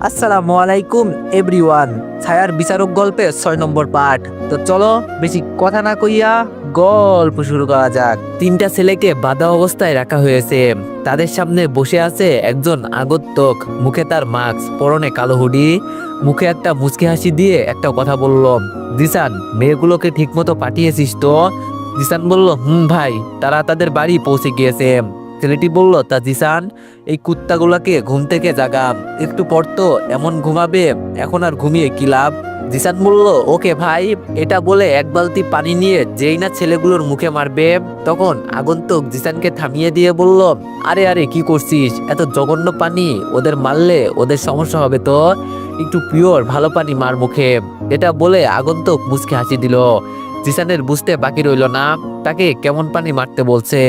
আসসালামু আলাইকুম এভরিওয়ান। ছায়ার বিচারক গল্পের 6 নম্বর পার্ট। তো চলো বেশি কথা না কইয়া গল্প শুরু করা যাক। তিনটা ছেলেকে বাঁধা অবস্থায় রাখা হয়েছে। তাদের সামনে বসে আছে একজন আগন্তুক, মুখে তার মাস্ক, পরনে কালো হুডি, মুখে একটা মুচকি হাসি দিয়ে একটা কথা বলল, জিসান, মেয়েগুলোকে ঠিকমতো পাঠিয়েছিস তো? জিসান বলল, ভাই, তারা তাদের বাড়ি পৌঁছে গিয়েছে। ছেলেটি বলল, তা জিসান, এই কুত্তাগুলাকে ঘুম থেকে জাগাম, একটু পর তো এমন ঘুমাবে, এখন আর ঘুমিয়ে কি লাভ? জিসান বলল, ওকে ভাই। এটা বলে এক বালতি পানি নিয়ে যেই না ছেলেগুলোর মুখে মারবে, তখন আগন্তুক জিসানকে থামিয়ে দিয়ে বলল, আরে আরে কি করছিস? এত জঘন্য পানি ওদের মারলে ওদের সমস্যা হবে তো, একটু পিওর ভালো পানি মার মুখে। এটা বলে আগন্তুক মুচকি হাসি দিল। জিসানের বুঝতে বাকি রইল না তাকে কেমন পানি মারতে বলছে।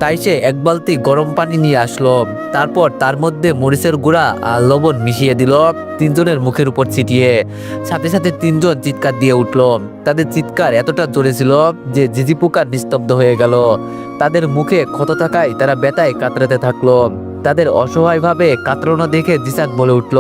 তাই সে এক বালতি গরম পানি নিয়ে আসলো। তারপর তার মধ্যে মরিচের গুঁড়া আর লবণ মিশিয়ে দিল তিনজনের মুখের উপর ছিটিয়ে। সাথে সাথে তিনজন চিৎকার দিয়ে উঠল। তাদের চিৎকার এতটা জোরে ছিল যে ঝিঝি পোকা নিস্তব্ধ হয়ে গেল। তাদের মুখে ক্ষত থাকায় তারা ব্যথায় কাতরাতে থাকলো। তাদের অসহায়ভাবে কাতরানো দেখে জিসান বলে উঠল,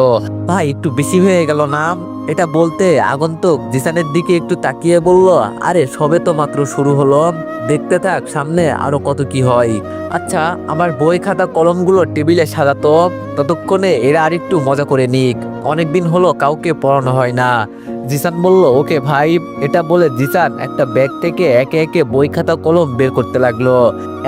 ভাই, একটু বেশি হয়ে গেল না? এটা বলতে আগন্তুক জিসানের দিকে একটু তাকিয়ে বলল, আরে সবে তো মাত্র শুরু হলো, দেখতে থাক সামনে আরো কত কি হয়। আচ্ছা, আমার বই খাতা কলমগুলো টেবিলে সাজাতো, ততক্ষণে এরা আরেকটু মজা করে নিক, অনেকদিন হলো কাউকে পড়ানো হয় না। জিসান বলল, ওকে ভাই। এটা বলে জিসান একটা ব্যাগ থেকে একে একে বই খাতা কলম বের করতে লাগলো।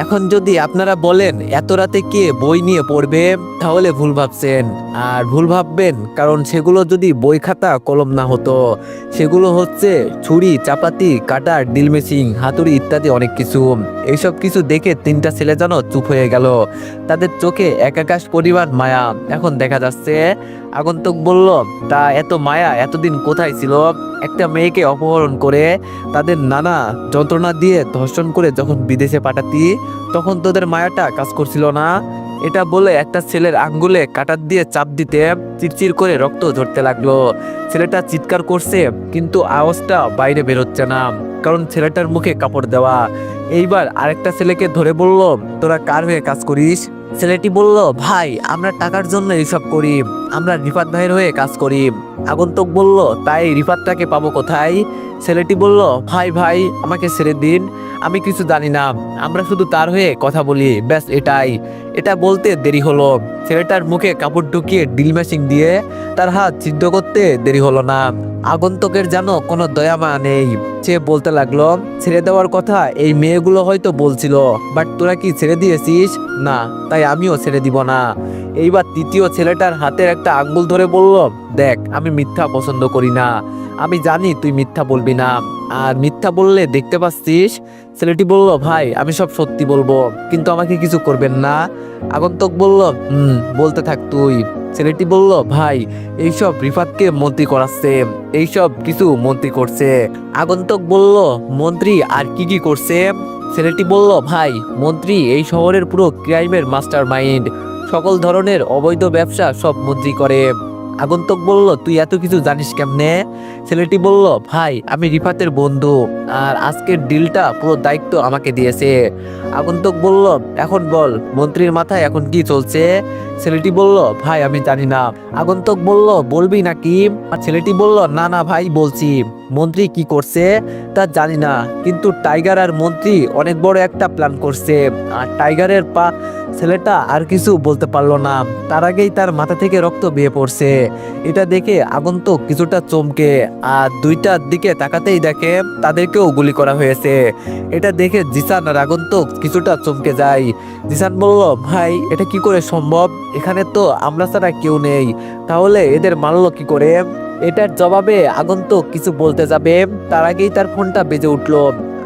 এখন যদি আপনারা বলেন এত রাতে কে বই নিয়ে পড়বে, তাহলে ভুল ভাবছেন। আর ভুল ভাববেন কারণ সেগুলো যদি বই খাতা কলম না হতো, সেগুলো হচ্ছে ছুরি, চাপাতি, কাটার, ড্রিল মেশিন, হাতুড়ি ইত্যাদি অনেক কিছু। এইসব কিছু দেখে তিনটা ছেলে যেন চুপ হয়ে গেল। তাদের চোখে একাকাশ পরিমাণ মায়া এখন দেখা যাচ্ছে। আগন্তুক বলল, তা এত মায়া এতদিন কোথায় ছিল? একটা মেয়েকে অপহরণ করে তাদের নানা যন্ত্রণা দিয়ে ধর্ষণ করে যখন বিদেশে পাঠাতি, তখন তোদের মায়াটা কাজ করছিল না? এটা বলে একটা ছেলের আঙ্গুলে কাঁটার দিয়ে চাপ দিতে চিরচির করে রক্ত ঝরতে লাগলো। ছেলেটা চিৎকার করছে কিন্তু আওয়াজটা বাইরে বেরোচ্ছে না, কারণ ছেলেটার মুখে কাপড় দেওয়া। এইবার আরেকটা ছেলেকে ধরে বলল, তোরা কার হয়ে কাজ করিস? ছেলেটি বলল, ভাই, আমরা টাকার জন্য এইসব করি, আমরা রিফাত ভাইয়ের হয়ে কাজ করি। আগন্তুক বলল, তাই রিফাতটাকে পাবো কোথায়? ছেলেটি বলল, ভাই ভাই, আমাকে ছেড়ে দিন, আমি কিছু জানি না, আমরা শুধু তার হয়ে কথা বলি, ব্যাস এটাই। এটা বলতে দেরি হলো। ছেলেটার মুখে কাপড় ঢুকিয়ে ড্রিল মেশিন দিয়ে তার হাত ছিদ্র করতে দেরি হলো না। আগন্তুকের যেন কোনো দয়া মায়া নেই। সে বলতে লাগলো, ছেড়ে দেওয়ার কথা এই মেয়েগুলো হয়তো বলছিল, বাট তোরা কি ছেড়ে দিয়েছিস? না, তাই আমিও ছেড়ে দিব না। এইবার তৃতীয় ছেলেটার হাতের একটা আঙ্গুল ধরে বলল, দেখ, আমি মিথ্যা পছন্দ করি না, আমি জানি তুই মিথ্যা বলবি না, আর মিথ্যা বললে দেখতে পাচ্ছিস। ছেলেটি বলল, ভাই, আমি সব সত্যি বলবো, কিন্তু আমাকে কিছু করবেন না। আগন্তুক বলল, বলতে থাক তুই। ছেলেটি বলল, ভাই, এইসব রিফাতকে মন্ত্রী করাচ্ছে, এইসব কিছু মন্ত্রী করছে। আগন্তুক বলল, মন্ত্রী আর কি কি করছে? ছেলেটি বলল, ভাই, মন্ত্রী এই শহরের পুরো ক্রাইমের মাস্টার মাইন্ড, সকল ধরনের অবৈধ ব্যবসা সব মন্ত্রী করে। আগন্তুক বলল, তুই এত কিছু জানিস কেমনে? ছেলেটি বলল, ভাই, আমি রিফাতের বন্ধু, আর আজকের ডিলটা পুরো দায়িত্ব আমাকে দিয়েছে। আগন্তুক বলল, এখন বল, মন্ত্রীর মাথায় এখন কি চলছে? ছেলেটি বলল, ভাই, আমি জানি না। আগন্তুক বলল, বলবি নাকি? আর ছেলেটি বলল, না না ভাই, বলছি। মন্ত্রী কি করছে তা জানি না, কিন্তু টাইগার আর মন্ত্রী অনেক বড় একটা প্ল্যান করছে। আর টাইগারের পা ছেলেটা আর কিছু বলতে পারলো না, তার আগেই তার মাথা থেকে রক্ত বেয়ে পড়ছে। এটা দেখে আগন্তুক কিছুটা চমকে, আর দুইটার দিকে তাকাতেই দেখে তাদেরকেও গুলি করা হয়েছে। এটা দেখে জিসান আর আগন্তুক কিছুটা চমকে যায়। জিসান বলল, ভাই, এটা কি করে সম্ভব? এখানে তো আমরা ছাড়া কেউ নেই, তাহলে এদের মারলো কি করে? এটার জবাবে আগন্তুক কিছু বলতে যাবে, তার আগেই তার ফোনটা বেজে উঠলো।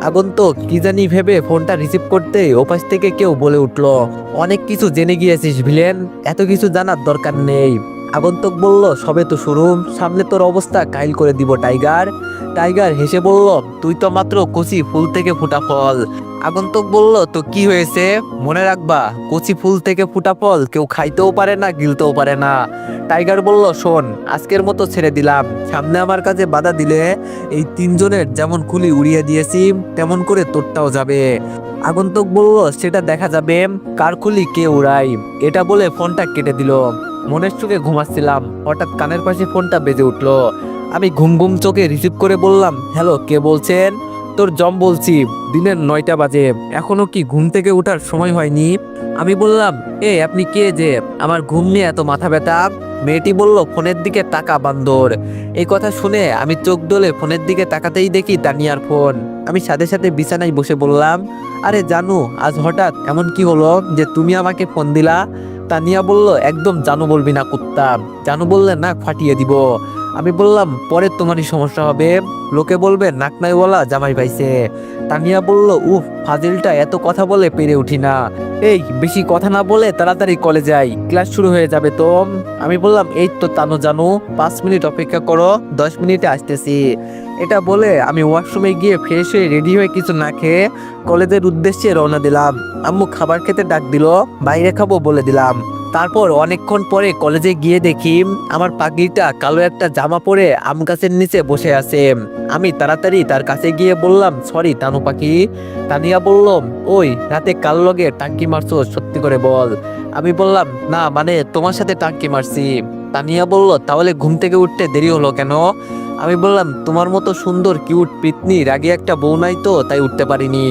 আগন্তুক কি জানি ভেবে ফোনটা রিসিভ করতে ওপাশ থেকে কেউ বলে উঠলো, অনেক কিছু জেনে গিয়েছিস ভিলেন, এত কিছু জানার দরকার নেই। আগন্তুক বলল, সবে তো শুরু, সামনে তোর অবস্থা কাইল করে দিব টাইগার। টাইগার হেসে বলল, তুই তো মাত্র কচি ফুল থেকে ফুটা ফল। আগন্তুক বলল, তো কি হয়েছে? মনে রাখবা, কচি ফুল থেকে ফুটা ফল কেউ খাইতেও পারে না, গিলতেও পারে না। টাইগার বলল, শোন, আজকের মতো ছেড়ে দিলাম, সামনে আমার কাছে বাধা দিলে এই তিনজনের যেমন খুলি উড়িয়ে দিয়েছি তেমন করে তোরটাও যাবে। আগন্তুক বলল, সেটা দেখা যাবে, কার খুলি কে উড়াই। এটা বলে ফোনটা কেটে দিল। মনের সুখে ঘুমাচ্ছিলাম, হঠাৎ কানের পাশে ফোনটা বেজে উঠলো। আমি ঘুম ঘুম চোখে রিসিভ করে বললাম, হ্যালো, কে বলছেন? তোর জম বলছি, দিনের 9টা বাজে, এখনো কি ঘুম থেকে ওঠার সময় হয়নি? আমি বললাম, আপনি কে যে আমার ঘুম নিয়ে এত মাথা ব্যথা? মেয়েটি বলল, ফোনের দিকে তাকা বান্দর। এই কথা শুনে আমি চোখ ডলে ফোনের দিকে তাকাতেই দেখি তানিয়ার ফোন। আমি সাথে সাথে বিছানায় বসে বললাম, আরে জানু, আজ হঠাৎ এমন কি হলো যে তুমি আমাকে ফোন দিলা? তানিয়া বলল, একদম জানু বলবি না কুত্তা। জানু বললে নাক ফাটিয়ে দিব। আমি বললাম, পরে তোমারই সমস্যা হবে, লোকে বলবে নাক নাই বলা জামাই পাইছে। তানিয়া বলল, উফ, ফাজিলটা এত কথা বলে পেরে উঠি না। এই বেশি কথা না বলে তাড়াতাড়ি কলে যাই, ক্লাস শুরু হয়ে যাবে তো। আমি বললাম, এই তো তানু জানু, 5 মিনিট অপেক্ষা করো, 10 মিনিটে আসতেছি। এটা বলে আমি ওয়াশরুমে গিয়ে ফ্রেশ হয়ে রেডি হয়ে কিছু না খেয়ে কলেজের উদ্দেশ্যে রওনা দিলাম। আম্মু খাবার খেতে ডাক দিল, বাইরে খাবো বলে দিলাম। তারপর অনেকক্ষণ পরে কলেজে গিয়ে দেখি আমার পাগড়িটা কালো একটা জামা পরে আম গাছের নিচে বসে আছে। আমি তাড়াতাড়ি তার কাছে গিয়ে বললাম, সরি তানু পাখি। তানিয়া বলল, ওই রাতে কাল লগে টাঙ্কি মারছো, সত্যি করে বল। আমি বললাম, না মানে তোমার সাথে টাঙ্কি মারছি। তানিয়া বলল, তাহলে ঘুম থেকে উঠতে দেরি হলো কেন? আমি বললাম, তোমার মতো সুন্দর কিউট পিতনি রাগে একটা বউ নাই তো, তাই উঠতে পারিনি।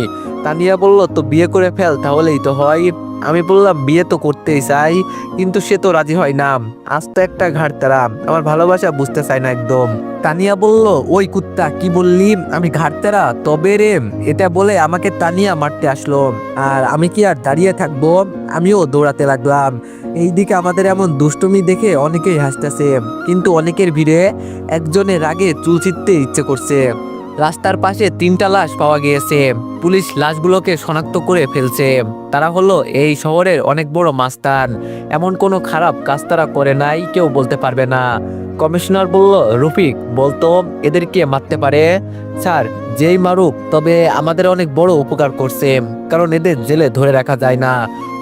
তানিয়া বলল, তো বিয়ে করে ফেল, তাহলেই তো হয়। আমি বললাম, বিয়ে তো করতেই চাই, কিন্তু সে তো রাজি হয় না। আজ তো একটা ঘাড়তারা, আমার ভালোবাসা বুঝতে চায় না একদম। তানিয়া বলল, ওই কুত্তা, কি বললি? আমি ঘাড়তারা? তবে রে। এটা বলে আমাকে তানিয়া মারতে আসলো, আর আমি কি আর দাঁড়িয়ে থাকবো? আমিও দৌড়াতে লাগলাম। এইদিকে আমাদের এমন দুষ্টুমি দেখে অনেকেই হাসতেছে, কিন্তু অনেকের ভিড়ে একজনের রাগে চুল ছিঁড়তে ইচ্ছে করছে। রাস্তার পাশে 3টা লাশ পাওয়া গিয়েছে। পুলিশ লাশগুলোকে শনাক্ত করে ফেলছে। তারা হলো এই শহরের অনেক বড় মাস্তান। এমন কোনো খারাপ কাজ তারা করে নাই, কেউ বলতে পারবে না। কমিশনার বলল, রফিক বলতো এদেরকে মারতে পারে? স্যার, যেই মারুক, তবে আমাদের অনেক বড় উপকার করছে, কারণ এদের জেলে ধরে রাখা যায় না,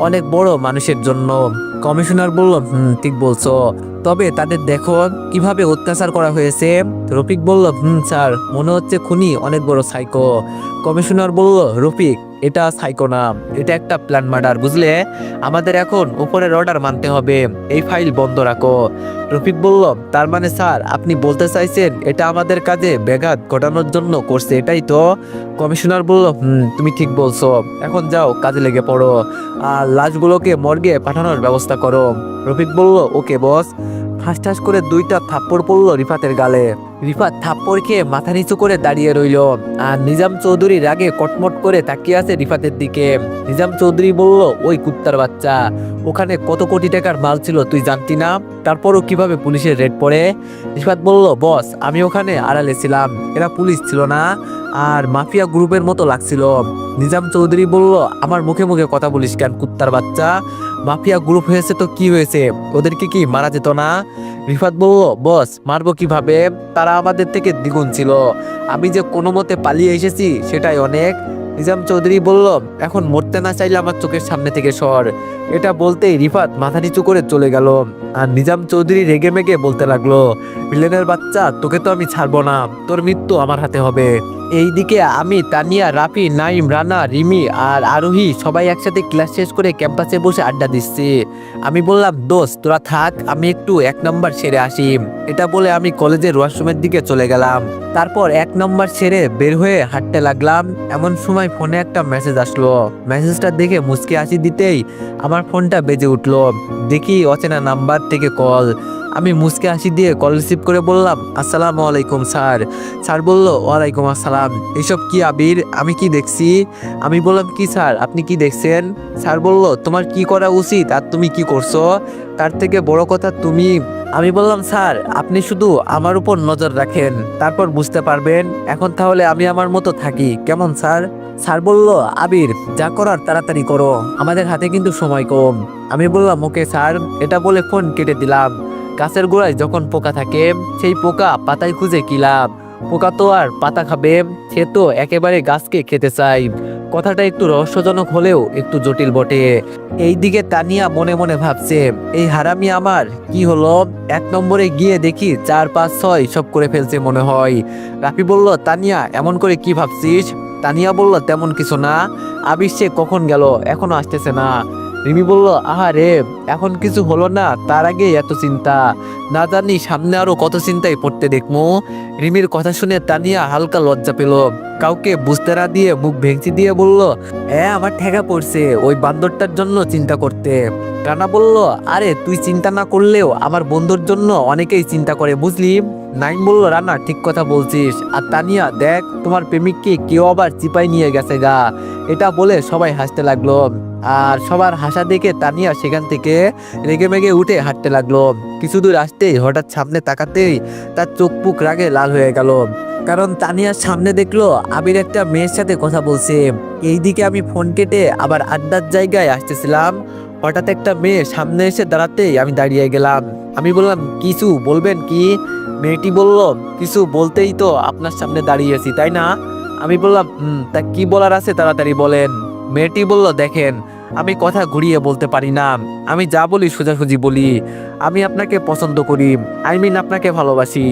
অনেক বড় মানুষের জন্য। কমিশনার বলল, ঠিক বলছো, তবে তাদের দেখো কিভাবে অত্যাচার করা হয়েছে। রফিক বলল, স্যার, মনে হচ্ছে খুনি অনেক বড় সাইকো। কমিশনার বলল, রফিক, এটা সাইকো না, এটা একটা প্ল্যান মার্ডার, বুঝলে? আমাদের এখন উপরের অর্ডার মানতে হবে, এই ফাইল বন্ধ রাখো। রফিক বলল, তার মানে স্যার আপনি বলতে চাইছেন এটা আমাদের কাজে ব্যাঘাত ঘটানোর জন্য করছে, এটাই তো? কমিশনার বলল, তুমি ঠিক বলছো, এখন যাও কাজে লেগে পড়ো, আর লাশগুলোকে মর্গে পাঠানোর ব্যবস্থা করো। রফিক বলল, ওকে বস। ঠাস ঠাস করে 2টা থাপ্পড় পড়লো রিফাতের গালে। রিফাত থাপ্পড় খেয়ে মাথা নিচু করে দাঁড়িয়ে রইল, আর নিজাম চৌধুরী রাগে কটমট করে তাকিয়ে আছে রিফাতের দিকে। নিজাম চৌধুরী বলল, ওই কুত্তার বাচ্চা, ওখানে কত কোটি টাকার মাল ছিল তুই জানতি না? তারপরও কিভাবে পুলিশের রেড পড়ে? রিফাত বলল, বস, আমি ওখানে আড়ালে ছিলাম, এরা পুলিশ ছিল না, আর মাফিয়া গ্রুপের মতো লাগছিল। নিজাম চৌধুরী বলল, আমার মুখে মুখে কথা বলিস কেন কুত্তার বাচ্চা? মাফিয়া গ্রুপ হয়েছে তো কি হয়েছে, ওদেরকে কি মারা যেত না? রিফাত বলল, বস, মারবো কিভাবে? তারা আমাদের থেকে দ্বিগুণ ছিল, আমি যে কোনো মতে পালিয়ে এসেছি সেটাই অনেক। নিজাম চৌধুরী বলল, এখন মরতে না চাইলে আমার চোখের সামনে থেকে সর। এটা বলতেই রিফাত মাথা নিচু করে চলে গেল, আর নিজাম চৌধুরী রেগে মেগে বলতে লাগলো, ভিলেনের বাচ্চা, তোকে তো আমি ছাড়বো না, তোর মৃত্যু আমার হাতে হবে। এইদিকে আমি, তানিয়া, রাফি, নাইম, রানা, রিমি আর আরোহী সবাই একসাথে ক্লাস শেষ করে ক্যাম্পাসে বসে আড্ডা দিচ্ছি। আমি বললাম, দোস্ত তোরা থাক, আমি একটু 1 নম্বর সেরে আসি। এটা বলে আমি কলেজের ওয়াশরুমের দিকে চলে গেলাম। তারপর 1 নম্বর সেরে বের হয়ে হাঁটতে লাগলাম। এমন সময় ফোনে একটা মেসেজ আসলো। মেসেজটা দেখে মুচকি হাসি দিতেই আমার ফোনটা বেজে উঠলো। দেখি অচেনা নাম্বার থেকে কল। আমি মুচকি হাসি দিয়ে কল রিসিভ করে বললাম, আসসালামু আলাইকুম স্যার। স্যার বলল, ওয়ালাইকুম আসসালাম। এসব কি আবির, আমি কি দেখছি? আমি বললাম, কি স্যার, আপনি কি দেখছেন? স্যার বলল, তোমার কি করা উচিত আর তুমি কি করছো, তার থেকে বড় কথা তুমি। আমি বললাম, স্যার আপনি শুধু আমার উপর নজর রাখেন, তারপর বুঝতে পারবেন। এখন তাহলে আমি আমার মতো থাকি, কেমন স্যার? স্যার বলল, আবির, যা করার তাড়াতাড়ি করো, আমাদের হাতে কিন্তু সময় কম। আমি বললাম, ওকে স্যার। এটা বলে ফোন কেটে দিলাম। গাছের গোড়ায় যখন পোকা থাকে, সেই পোকা পাতায় খুঁজে কি লাভ? পোকা তো আর পাতা খাবে, সে তো একেবারে গাছকে খেতে চাই। কথাটা একটু রহস্যজনক হলেও একটু জটিল বটে। এইদিকে তানিয়া মনে মনে ভাবছে, এই হারামি আমার কি হলো? 1 নম্বরে গিয়ে দেখি 4, 5, 6 সব করে ফেলছে মনে হয়। রাফি বলল, তানিয়া এমন করে কি ভাবছিস? তানিয়া বলল, তেমন কিছু না। আবির সে কখন গেল, এখনো আসতেছে না। রিমি বলল, আহারে এখন কিছু হলো না, তার আগে এত চিন্তা, না জানি সামনে আরো কত চিন্তায় পড়তে দেখমু। রিমির কথা শুনে তানিয়া হালকা লজ্জা পেল, কাউকে বুঝতে না দিয়ে মুখ ভেঙচি দিয়ে বলল, আমার ঠেকা পড়ছে ওই বান্দরটার জন্য চিন্তা করতে। রানা বলল, আরে তুই চিন্তা না করলেও আমার বন্ধুর জন্য অনেকেই চিন্তা করে বুঝলি। নাইম বলল, রানা ঠিক কথা বলছিস, আর তানিয়া দেখ তোমার প্রেমিককে কেউ আবার চিপাই নিয়ে গেছে গা। এটা বলে সবাই হাসতে লাগলো, আর সবার হাসা দেখে তানিয়া সেখান থেকে রেগে মেগে উঠে হাঁটতে লাগলো। কিছু দূর আসতেই হঠাৎ সামনে তাকাতেই তার চোখ পুক রাগে লাল হয়ে গেল, কারণ তানিয়ার সামনে দেখলো আবির একটা মেয়ের সাথে কথা বলছে। এইদিকে আমি ফোন কেটে আবার আড্ডার জায়গায় আসতেছিলাম, হঠাৎ একটা মেয়ে সামনে এসে দাঁড়াতেই আমি দাঁড়িয়ে গেলাম। আমি বললাম, কিছু বলবেন কি? মেয়েটি বলল, কিছু বলতেই তো আপনার সামনে দাঁড়িয়েছি, তাই না? আমি বললাম, তা কি বলার আছে তাড়াতাড়ি বলেন। মেয়েটি বলল, দেখেন আমি কথা ঘুরিয়ে বলতে পারি না, আমি যা বলি সোজাসুজি বলি। আমি আপনাকে পছন্দ করি, আপনাকে ভালোবাসি।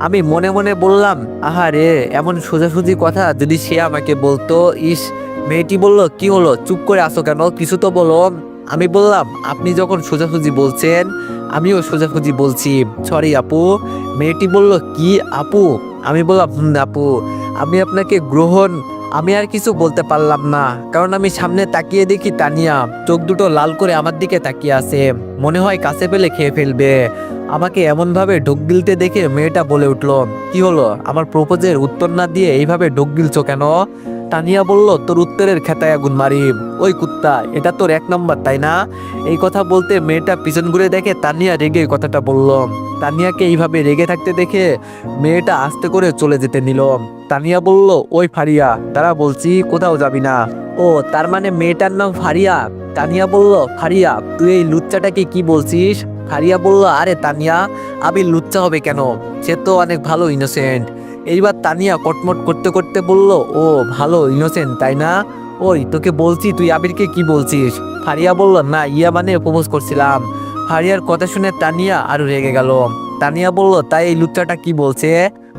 আমি মনে মনে বললাম, আহারে এমন সোজাসুজি কথা যদি সে আমাকে বলতো, ইস। মেয়েটি বলল, কি হলো, চুপ করে আসো কেন, কিছু তো বলো। আমি বললাম, আপনি যখন সোজাসুজি বলছেন আমিও সোজাসুজি বলছি, সরি আপু। মেয়েটি বলল, কি আপু? আমি বললাম, আপু আমি আপনাকে গ্রহণ। আমি আর কিছু বলতে পারলাম না, কারণ আমি সামনে তাকিয়ে দেখি তানিয়া চোখ দুটো লাল করে আমার দিকে তাকিয়ে আছে, মনে হয় কাছে পেলে খেয়ে ফেলবে। আমাকে এমন ভাবে ঢোক গিলতে দেখে মেয়েটা বলে উঠলো, কি হলো, আমার প্রপোজের উত্তর না দিয়ে এইভাবে ঢোক গিলছো কেন? তানিয়া বলল, তোর উত্তরের খেতায় আগুন মারি। ওই কুত্তা, এটা তোর এক নম্বর তাই না? এই কথা বলতে মেয়েটা পিছন ঘুরে দেখে তানিয়া রেগে কথাটা বলল। তানিয়াকে এইভাবে রেগে থাকতে দেখে মেয়েটা আস্তে করে চলে যেতে নিল। তানিয়া বলল, ওই ফারিয়া তারা বলছি, কোথাও যাবি না। ও তার মানে মেয়েটার নাম ফারিয়া? তানিয়া বলল, ফারিয়া তুই এই লুচ্চাটাকে কি বলছিস? ফারিয়া বলল, আরে তানিয়া আবির লুচ্চা হবে কেন, সে তো অনেক ভালো ইনোসেন্ট। এইবার তানিয়া কটমট করতে করতে বলল, ও ভালো ইনোসেন্ট তাই না? ওই তোকে বলছি তুই আবিরকে কি বলছিস? ফারিয়া বলল, না ইয়া মানে প্রপোজ করছিলাম। ফারিয়ার কথা শুনে তানিয়া আরো রেগে গেল। তানিয়া বলল, তাই এই লুচ্চাটা কি বলছে?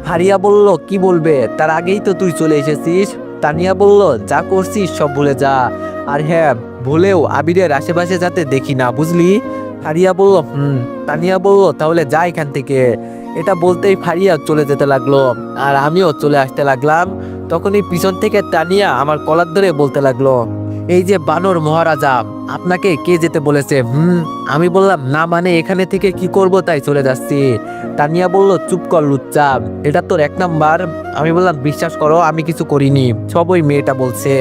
ফারিয়া বলল, কি বলবে, তার আগেই তো তুই চলে এসেছিস। তানিয়া বলল, যা করছিস সব ভুলে যা, আর হ্যাঁ ভুলেও আবিরের আশেপাশে যাতে দেখি না, বুঝলি? ফারিয়া বলল, তানিয়া বলল, তাহলে যা এখান থেকে। এটা বলতেই ফারিয়া চলে যেতে লাগলো, আর আমিও চলে আসতে লাগলাম। তখনই পিছন থেকে তানিয়া আমার কলার ধরে বলতে লাগলো, এই যে বানর মহারাজা, আপনাকে কে যেতে বলেছে? আমি বললাম, না মানে এখানে থেকে কি করব তাই চলে যাচ্ছি। তানিয়া বলল, চুপ কর লুচ্চা, এটা তোর এক নাম্বার। আমি বললাম, বিশ্বাস করো আমি কিছু করিনি, সব ওই মেয়েটা বলছে।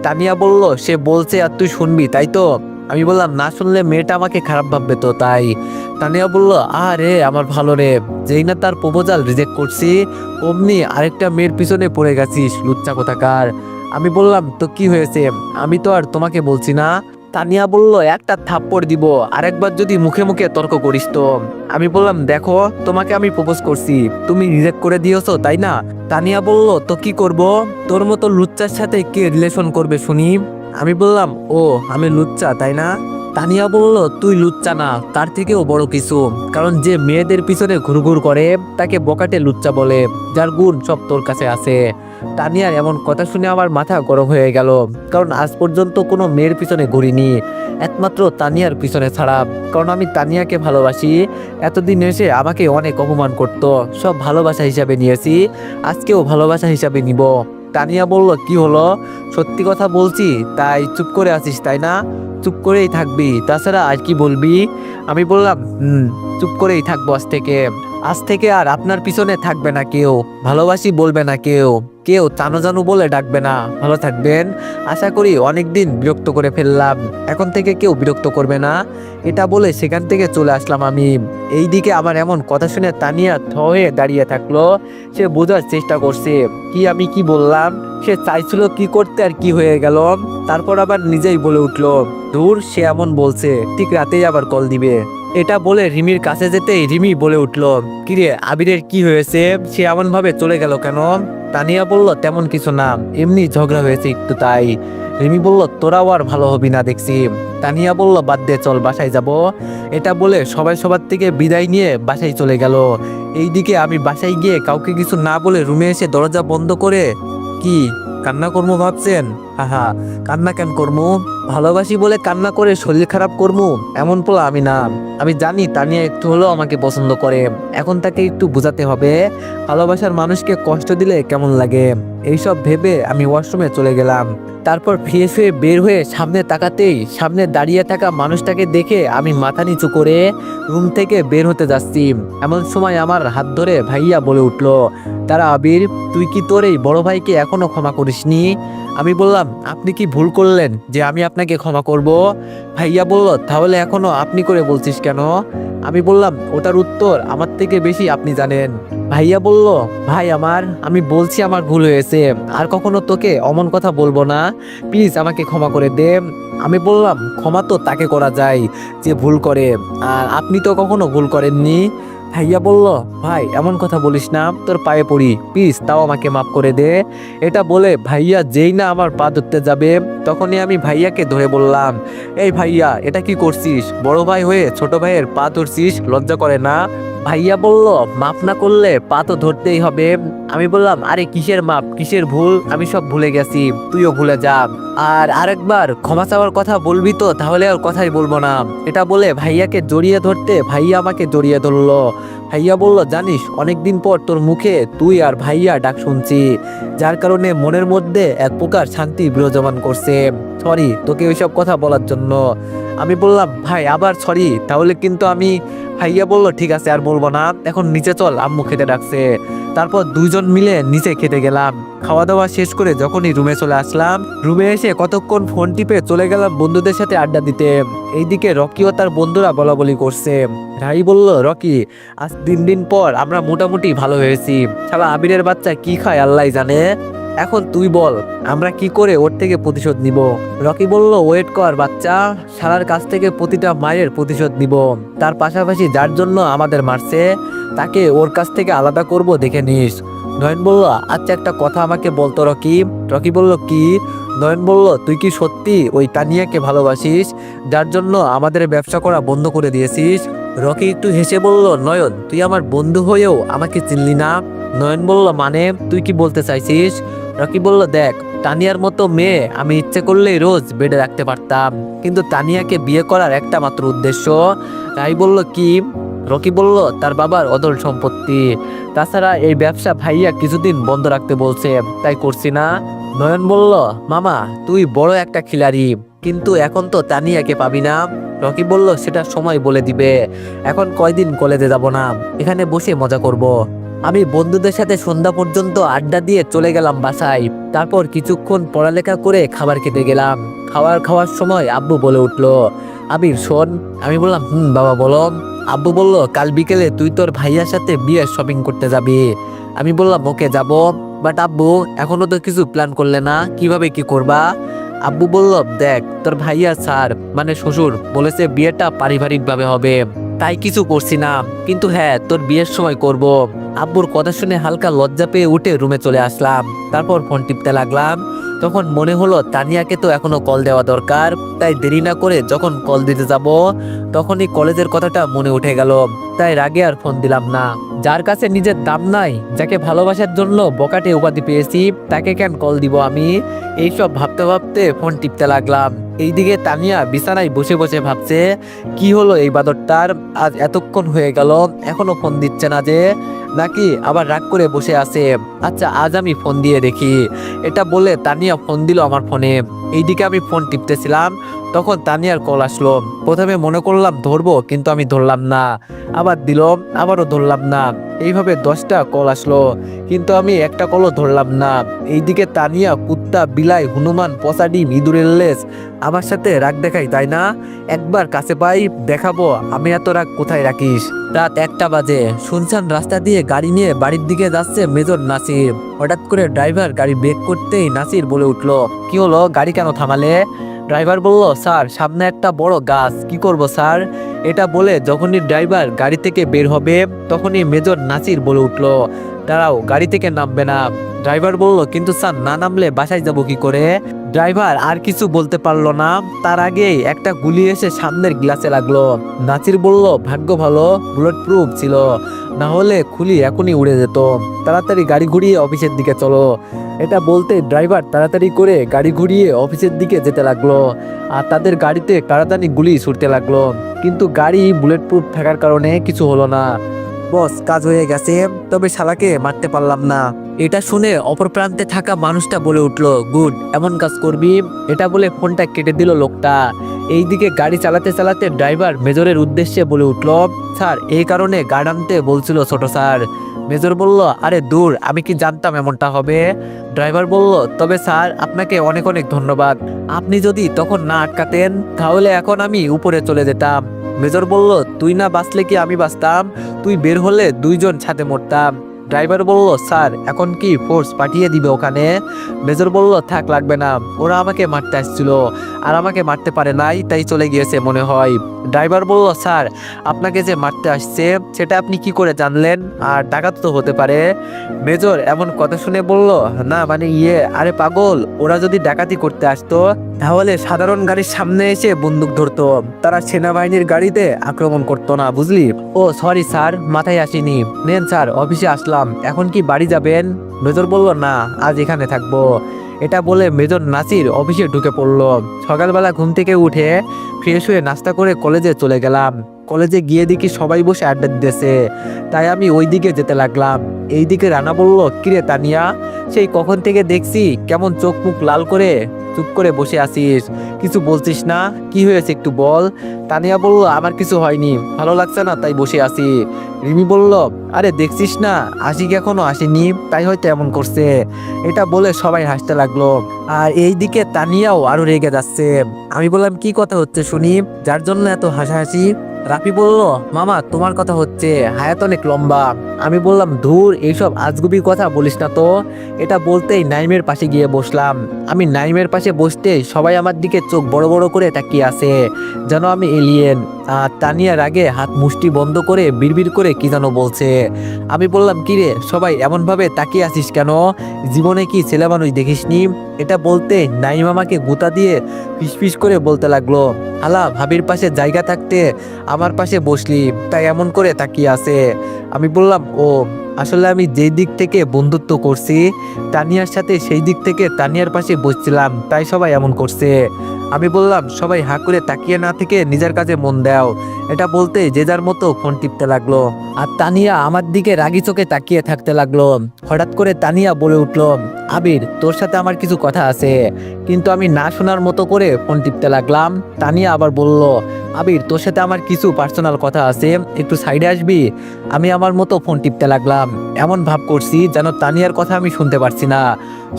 তানিয়া বলল, সে বলছে আর তুই শুনবি তাই তো? আমি বললাম, না শুনলে মেয়েটা আমাকে খারাপ ভাববে তো তাই। তানিয়া বলল, আরে আমার ভালো রে, যেই না তার প্রপোজাল রিজেক্ট করছি অমনি আরেকটা মেয়ের পিছনে পড়ে গেছিস লুচ্চা কোথাকার। আমি বললাম, তো কি হয়েছে, আমি তো আর তোমাকে বলছি না। তানিয়া বলল, একটা থাপ্পড় দিব আরেকবার যদি মুখে মুখে তর্ক করিস তো। আমি বললাম, দেখো তোমাকে আমি প্রপোজ করছি, তুমি রিজেক্ট করে দিয়েছো তাই না? তানিয়া বলল, তো কি করব, তোর মতো লুচ্চার সাথে কে রিলেশন করবে শুনি? আমি বললাম, ও আমি লুচ্চা তাই না? তানিয়া বলল, তুই লুচ্চা না, তার থেকেও বড় কিছু, কারণ যে মেয়েদের পিছনে ঘুরঘুর করে তাকে বকাটে লুচ্চা বলে, যার গুণ সব তোর কাছে আছে। তানিয়ার এমন কথা শুনে আমার মাথা গরম হয়ে গেল, কারণ আজ পর্যন্ত কোনো মেয়ের পিছনে ঘুরিনি, একমাত্র তানিয়ার পিছনে ছাড়া, কারণ আমি তানিয়াকে ভালোবাসি। এতদিন এসে আমাকে অনেক অপমান করত, সব ভালোবাসা হিসাবে নিয়েছি, আজকেও ভালোবাসা হিসাবে নিব। তানিয়া বলল, কি হলো, সত্যি কথা বলছি তাই চুপ করে আছিস তাই না? চুপ করেই থাকবি, তাছাড়া আর কি বলবি? আমি বললাম, চুপ করেই থাকবো আজ থেকে। আজ থেকে আর আপনার পিছনে থাকবে না কেউ, ভালোবাসি বলবে না কেউ, কেউ জানো জানু বলে ডাকবে না। ভালো থাকবেন, আশা করি অনেকদিন বিরক্ত করে ফেললাম, এখন থেকে কেউ বিরক্ত করবে না। এটা বলে সেখান থেকে চলে আসলাম আমি। এইদিকে আমার এমন কথা শুনে তানিয়া থ হয়ে দাঁড়িয়ে থাকলো, সে বোঝার চেষ্টা করছে আমি কি বললাম। সে চাইছিল কি করতে আর কি হয়ে গেল, তারপর আবার নিজেই বলে উঠলো, দূর সে এমন বলছে, ঠিক রাতেই আবার কল দিবে। এটা বলে রিমির কাছে যেতেই রিমি বলে উঠলো, কিরে আবিরের কি হয়েছে, সে এমন ভাবে চলে গেল কেন? তানিয়া বলল, তেমন কিছু না, এমনি ঝগড়া হয়েছে একটু তাই। রিমি বলল, তোরাও আর ভালো হবি না দেখছি। তানিয়া বলল, বাদ দে চল বাসায় যাব। এটা বলে সবাই সবার থেকে বিদায় নিয়ে বাসায় চলে গেল। এইদিকে আমি বাসায় গিয়ে কাউকে কিছু না বলে রুমে এসে দরজা বন্ধ করে, কি কান্না করবো ভাবছেন? হাহা, কান্না কেন করবো? ভালোবাসি বলে কান্না করে শরীর খারাপ করবো এমন পোলা আমি না। আমি জানি তানিয়া একটু হলেও আমাকে পছন্দ করে। এখন তাকে একটু বোঝাতে হবে ভালোবাসার মানুষকে কষ্ট দিলে কেমন লাগে। এইসব ভেবে আমি ওয়াশরুমে চলে গেলাম। তারপর ফ্রেশ হয়ে বের হয়ে সামনে তাকাতেই সামনে দাঁড়িয়ে থাকা মানুষটাকে দেখে আমি মাথা নিচু করে রুম থেকে বের হতে যাচ্ছি। এমন সময় আমার হাত ধরে ভাইয়া বলে উঠলো, তারা আবির, তুই কি তোর এই বড় ভাইকে এখনো ক্ষমা করিসনি? আমি বললাম, আপনি কি ভুল করলেন যে আমি আপনাকে ক্ষমা করব? ভাইয়া বলল, তাহলে এখনো আপনি করে বলছিস কেন? আমি বললাম, ওটার উত্তর আমার থেকে বেশি আপনি জানেন। ভাইয়া বলল, ভাই আমার, আমি বলছি আমার ভুল হয়েছে, আর কখনো তোকে অমন কথা বলবো না, প্লিজ আমাকে ক্ষমা করে দে। আমি বললাম, ক্ষমা তো তাকে করা যায় যে ভুল করে, আর আপনি তো কখনো ভুল করেননি। ভাইয়া বলল, ভাই এমন কথা বলিস না, তোর পায়ে পড়ি, প্লিজ তাও আমাকে মাফ করে দে। এটা বলে ভাইয়া যেই না আমার পা ধরতে যাবে তখনই আমি ভাইয়াকে ধরে বললাম, এই ভাইয়া, এটা কি করছিস? বড় ভাই হয়ে ছোট ভাইয়ের পা ধরছিস, লজ্জা করে না? ভাইয়া বলল, মাফ না করলে পা তো ধরতেই হবে। আমি বললাম, আরে কিসের মাপ, কিসের ভুল, আমি সব ভুলে গেছি, তুইও ভুলে যা। আর আরেকবার ক্ষমা চাওয়ার কথা বলবি তো তাহলে আর কথাই বলবো না। এটা বলে ভাইয়াকে জড়িয়ে ধরতে ভাইয়া আমাকে জড়িয়ে ধরলো। ভাইয়া বলল, জানিস অনেকদিন পর তোর মুখে তুই আর ভাইয়া ডাক শুনছি, যার কারণে মনের মধ্যে এক প্রকার শান্তি বিরাজমান করছে। সরি তোকে ওইসব কথা বলার জন্য। আমি বললাম, ভাই আবার সরি, তাহলে কিন্তু আমি। ভাইয়া বলল, ঠিক আছে আর বলবো না, এখন নিচে চল, আম্মু খেতে ডাকছে। তারপর দুইজন মিলে নিচে খেতে গেলাম। খাওয়া দাওয়া শেষ করে যখনই রুমে চলে আসলাম, রুমে এসে কতক্ষণ ফোন টিপে চলে গেলাম বন্ধুদের সাথে আড্ডা দিতে। এইদিকে রকি ও তার বন্ধুরা বলাবলি করছে। রাই বলল, রকি, আজ 3 দিন পর আমরা মোটামুটি ভালো হয়েছি। শালা আবিরের বাচ্চা কি খায় আল্লাহ জানে। এখন তুই বল, আমরা কি করে ওর থেকে প্রতিশোধ নিব? রকি বলল, ওয়েট কর বাচ্চা, শালার কাছ থেকে প্রতিটা মায়ের প্রতিশোধ নিব। তার পাশাপাশি যার জন্য আমাদের মারছে তাকে ওর কাছ থেকে আলাদা করব, দেখে নিস। নয়ন বলল, আচ্ছা একটা কথা আমাকে বলতো রকি। রকি বলল, কি? নয়ন বলল, তুই কি সত্যি ওই তানিয়াকে ভালোবাসিস, যার জন্য আমাদের ব্যবসা করা বন্ধ করে দিয়েছিস? রকি একটু হেসে বলল, নয়ন, তুই আমার বন্ধু হয়েও আমাকে চিনলি না? নয়ন বলল, মানে তুই কি বলতে চাইছিস? রকি বলল, দেখ, তানিয়ার মতো মেয়ে আমি ইচ্ছে করলেই রোজ বেডে রাখতে পারতাম, কিন্তু তানিয়াকে বিয়ে করার একটা মাত্র উদ্দেশ্য। তাই বলল, কি? রকি বলল, তার বাবার অদল সম্পত্তি, তাছাড়া এই ব্যবসা ভাইয়া কিছুদিন বন্ধ রাখতে বলছে, তাই করছি না। নয়ন বলল, মামা তুই বড় একটা খিলাড়ি, কিন্তু এখন তো তানিয়াকে পাবি না। রকি বলল, সেটা সময় বলে দিবে, এখন কয়দিন কলেজে যাব না, এখানে বসে মজা করব। আমি বন্ধুদের সাথে সন্ধ্যা পর্যন্ত আড্ডা দিয়ে চলে গেলাম বাসায়। তারপর কিছুক্ষণ পড়ালেখা করে খাবার খেতে গেলাম। খাওয়ার সময় আব্বু বলে উঠলো, আবির শোন। আমি বললাম, বাবা বলো। আব্বু বলল, কাল বিকেলে তুই তোর ভাইয়ার সাথে বিয়ের শপিং করতে যাবি। আমি বললাম, ওকে যাব, বাট আব্বু এখনো তো কিছু প্ল্যান করলে না, কিভাবে কি করবা? আব্বু বলল, দেখ, তোর ভাইয়া স্যার মানে শ্বশুর বলেছে বিয়েটা পারিবারিক ভাবে হবে, তাই কিছু করছি না, কিন্তু হ্যাঁ তোর বিয়ের সময় করব। আব্বুর কথা শুনে হালকা লজ্জা পেয়ে উঠে রুমে চলে আসলাম। তারপর ফোন টিপতে লাগলাম। তখন মনে হলো তানিয়াকে তো এখনো কল দেওয়া দরকার, তাই দেরি না করে যখন কল দিতে যাব তখনই কলেজের কথাটা মনে উঠে গেল। তাই রাগে আর ফোন দিলাম না। যার কাছে নিজের দাম নাই, যাকে ভালোবাসার জন্য বকাটে উপাধি পেয়েছি, তাকে কেন কল দিব আমি? এইসব ভাবতে ভাবতে ফোন টিপতে লাগলাম। এইদিকে তানিয়া বিছানায় বসে বসে ভাবছে, কি হলো এই বাদরটার, আজ এতক্ষণ হয়ে গেল এখনো ফোন দিচ্ছে না যে, নাকি আবার রাগ করে বসে আছে। আচ্ছা আজ আমি ফোন দিয়ে দেখি। এটা বলে তানিয়া ফোন দিল আমার ফোনে। এইদিকে আমি ফোন টিপতেছিলাম, তখন তানিয়ার কল আসলো। প্রথমে মনে করলাম ধরবো, কিন্তু আমি ধরলাম না। আবার দিল, আবারও ধরলাম না। এইভাবে 10টা কল আসলো, কিন্তু আমি একটা কলও ধরলাম না। এইদিকে তানিয়া কুত্তা, বিলাই, হনুমান, পসাডি, ইঁদুরের লেজ আমার সাথে রাগ দেখাই, তাই না? একবার কাছে পাই, দেখাবো আমি এত রাগ কোথায় রাখিস। রাত 1টা বাজে। শুনশান রাস্তা দিয়ে গাড়ি নিয়ে বাড়ির দিকে যাচ্ছে মেজর নাসির। হঠাৎ করে ড্রাইভার গাড়ি ব্রেক করতেই নাসির বলে উঠলো, কি হলো, গাড়ি কেন থামালে? ড্রাইভার বলল, স্যার সামনে একটা বড় গাছ, কি করব স্যার? এটা বলে যখনই ড্রাইভার গাড়ি থেকে বের হবে তখনই মেজর নাসির বলে উঠলো, দাঁড়াও, গাড়ি থেকে নামবে না। ড্রাইভার বলল, কিন্তু স্যার না নামলে বাসায় যাব কি করে? ড্রাইভার আর কিছু বলতে পারলো না, তার আগেই একটা গুলি এসে সামনের গ্লাসে লাগলো। নাসির বলল, ভাগ্য ভালো বুলেট প্রুফ ছিল, না হলে খুলি এখনই উড়ে যেত। তাড়াতাড়ি গাড়ি ঘুরিয়ে অফিসের দিকে চলো। এটা বলতে ড্রাইভার তাড়াতাড়ি করে গাড়ি ঘুরিয়ে অফিসের দিকে যেতে লাগলো। আর তাদের গাড়িতে কাড়াতাড়ি গুলি ছুটতে লাগলো, কিন্তু গাড়ি বুলেট প্রুফ থাকার কারণে কিছু হলো না। বস, কাজ হয়ে গেছে, তবে শালাকে মারতে পারলাম না। এটা শুনে অপর প্রান্তে থাকা মানুষটা বলে উঠলো, গুড, এমন কাজ করবি। এটা বলে ফোনটা কেটে দিল লোকটা। এইদিকে গাড়ি চালাতে চালাতে ড্রাইভার মেজরের উদ্দেশ্যে বলে উঠলো, স্যার এই কারণে গার্ড আনতে বলছিল ছোট স্যার। মেজর বলল, আরে দূর, আমি কি জানতাম এমনটা হবে। ড্রাইভার বলল, তবে স্যার আপনাকে অনেক অনেক ধন্যবাদ, আপনি যদি তখন না আটকাতেন তাহলে এখন আমি উপরে চলে যেতাম। মেজর বলল, তুই না বাঁচলে কি আমি বাঁচতাম? তুই বের হলে দুইজন সাথে মরতাম। ড্রাইভার বলল, স্যার এখন কি ফোর্স পাঠিয়ে দিবে ওখানে? মেজর বলল, থাক, লাগবে না, ওরা আমাকে মারতে আসছিল আর আমাকে মারতে পারে নাই, তাই চলে গিয়েছে মনে হয়। ড্রাইভার বলল, স্যার আপনাকে যে মারতে আসছে সেটা আপনি কি করে জানলেন? আর ডাকাত তো হতে পারে। মেজর এমন কথা শুনে বলল, না মানে আরে পাগল, ওরা যদি ডাকাতি করতে আসতো তাহলে সাধারণ গাড়ির সামনে এসে বন্দুক ধরতো, তারা সেনাবাহিনীর গাড়িতে আক্রমণ করতো না, বুঝলি? ও সরি স্যার, মাথায় আসেনি। নেন স্যার, অফিসে আসলাম, এখন কি বাড়ি যাবেন? মেজর বলল, না, আজ এখানে থাকবো। এটা বলে মেজর নাসির অফিসে ঢুকে পড়লো। সকালবেলা ঘুম থেকে উঠে ফ্রেশ হয়ে নাস্তা করে কলেজে চলে গেলাম। কলেজে গিয়ে দেখি সবাই বসে আড্ডা দিতেছে, তাই আমি ওই দিকে যেতে লাগলাম। এইদিকে রানা বলল, কিরে তানিয়া, সেই কখন থেকে দেখছি কেমন চোখ মুখ লাল করে চুপ করে বসে আছিস, কিছু বলছিস না, কি হয়েছে একটু বল। তানিয়া বলল, আমার কিছু হয়নি, ভালো লাগছে না তাই বসে আছি। রিমি বলল, আরে দেখছিস না আশিক এখনো আসেনি, তাই হয়তো এমন করছে। এটা বলে সবাই হাসতে লাগলো, আর এইদিকে তানিয়াও আরো রেগে যাচ্ছে। আমি বললাম, কি কথা হচ্ছে শুনি, যার জন্য এত হাসাহাসি? রাফি বলল, মামা তোমার কথা হচ্ছে, হায়াত অনেক লম্বা। আমি বললাম, ধুর, এইসব আজগুবি কথা বলিস না তো। এটা বলতেই নাইমের পাশে গিয়ে বসলাম। আমি নাইমের পাশে বসতে সবাই আমার দিকে চোখ বড় বড় করে তাকিয়ে আছে, যেন আমি এলিয়েন। আর তানিয়ার আগে হাত মুষ্টি বন্ধ করে বিড়বিড় করে কি যেন বলছে। আমি বললাম, কিরে সবাই এমন ভাবে তাকিয়ে আছিস কেন, জীবনে কি ছেলে মানুষ দেখিসনি? এটা বলতে নাইম আমাকে গুতা দিয়ে ফিসফিস করে বলতে লাগলো, হালা, ভাবির পাশে জায়গা থাকতে আমার পাশে বসলি, তাই এমন করে তাকিয়ে আছে। আমি বললাম, ও আসলে আমি যেই দিক থেকে বন্ধুত্ব করছি তানিয়ার সাথে, সেই দিক থেকে তানিয়ার পাশে বসছিলাম, তাই সবাই এমন করছে। আমি বললাম, সবাই হাঁ করে তাকিয়ে না থেকে নিজের কাজে মন দাও। এটা বলতে যে যার মতো ফোন টিপতে লাগলো, আর তানিয়া আমার দিকে রাগি চোখে তাকিয়ে থাকতে লাগলো। হঠাৎ করে তানিয়া বলে উঠলো, আবির, তোর সাথে আমার কিছু কথা আছে। কিন্তু আমি না শোনার মতো করে ফোন টিপতে লাগলাম। তানিয়া আবার বলল, আবির, তোর সাথে আমার কিছু পার্সোনাল কথা আছে, একটু সাইডে আসবি? আমি আমার মতো ফোন টিপতে লাগলাম, এমন ভাব করছি যেন তানিয়ার কথা আমি শুনতে পারছি না।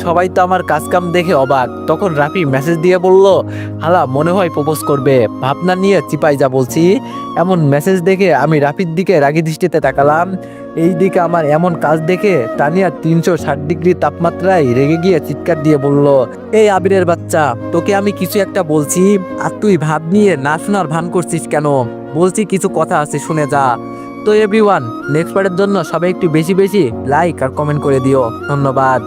সবাই তো আমার কাজ কাম দেখে অবাক। তখন রাফি মেসেজ দিয়ে বলল, হালা, মনে হয় প্রপোজ করবে, ভাবনা নিয়ে চিপাই যা বলছি। এমন মেসেজ দেখে আমি রাফির দিকে রাগী দৃষ্টিতে তাকালাম। এই দিকে আমার এমন কাজ দেখে তানিয়া 360 ডিগ্রি তাপমাত্রায় রেগে গিয়ে চিৎকার দিয়ে বলল, এই আবিরের বাচ্চা, তোকে আমি কিছু একটা বলছি আর তুই ভাব নিয়ে না শোনার ভান করছিস কেন? বলছি কিছু কথা আছে, শুনে যা। তো এভরিওয়ান, নেক্সট পার্টের জন্য সবাই একটু বেশি বেশি লাইক আর কমেন্ট করে দিও। ধন্যবাদ।